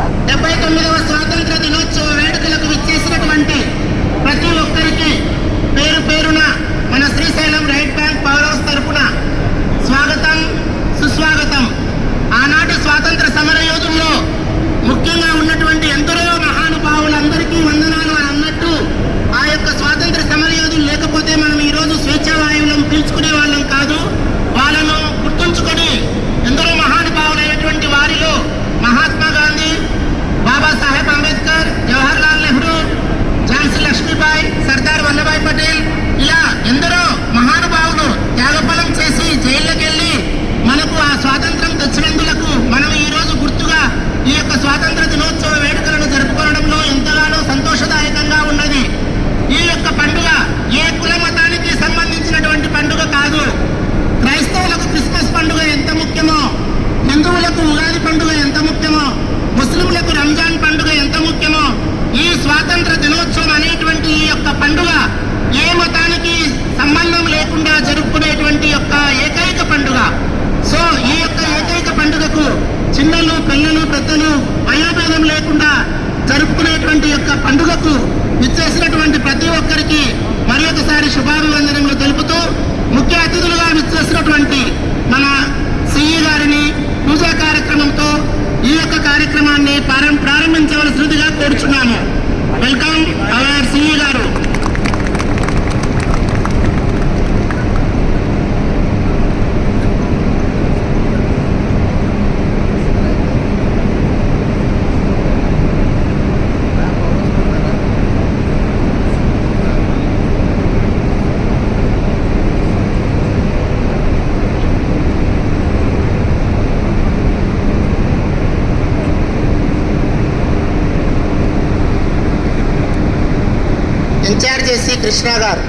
79వ స్వాతంత్ర దినోత్సవ వేడుకలకు విచ్చేసినటువంటి ప్రతి ఒక్కరికి పేరు పేరున మన Srisailam right bank power house తరపున స్వాగతం, సుస్వాగతం. ఆనాటి స్వాతంత్ర సమర యోధుల్లో ముఖ్యంగా ఉన్నటువంటి ఎందరో మహానుభావులందరికీ వందనాలు అని అన్నట్టు ఆ యొక్క స్వాతంత్ర సమర యోధులు లేకపోతే మనం ఈరోజు స్వేచ్ఛా వాయువులను పీల్చుకునే వాళ్ళం కాదు. వాళ్ళను గుర్తుంచుకొని ఎందరో మహానుభావులైనటువంటి వారిలో మహాత్మా గాంధీ, బాబాసాహెబ్ అంబేద్కర్, జవహర్ లాల్ నెహ్రూ, ఝాన్సీ లక్ష్మీబాయి, సర్దార్ వల్లభాయ్ పటేల్, ఇలా ఎందరో మహానుభావులు త్యాగఫలం చేసి జైళ్ళకి వెళ్ళి మనకు ఆ స్వాతంత్రం తెచ్చినందులకు మనం ఈరోజు గుర్తుగా ఈ యొక్క స్వాతంత్ర దినోత్సవ వేడుకలను జరుపుకోవడంలో ఎంతగానో సంతోషదాయకంగా ఉన్నది. ఈ యొక్క పండుగ ఏ కుల మతానికి సంబంధించినటువంటి పండుగ కాదు. క్రైస్తవులకు క్రిస్మస్ పండుగ ఎంత ముఖ్యమో, హిందువులకు ఉగాది పండుగ ఎంత ముఖ్యమో, ముస్లింలకు రంజాన్ పండుగ ఎంత ముఖ్యమో, ఈ స్వాతంత్ర దినోత్సవం అనేటువంటి ఈ యొక్క పండుగ ఏ మతానికి సంబంధం లేకుండా జరుపుకునేటువంటి యొక్క ఏకైక పండుగ. సో ఈ యొక్క ఏకైక పండుగకు చిన్నలు, పిల్లలు, పెద్దలు వయోభేదం లేకుండా జరుపుకునేటువంటి యొక్క పండుగకు విచ్చేసినటువంటి ప్రతి ఒక్కరికి మరి ఒకసారి శుభాభివందనలు తెలుపుతూ, ముఖ్య అతిథులుగా విచ్చేసినటువంటి మన సిఈ గారిని పూజా కార్యక్రమంతో ఈ యొక్క కార్యక్రమాన్ని ప్రారంభించవలసిందిగా కోరుచున్నాము. వెల్కమ్ అవర్ సిఈ గారు. ఇన్ఛార్జ్ చేసి కృష్ణ గారు.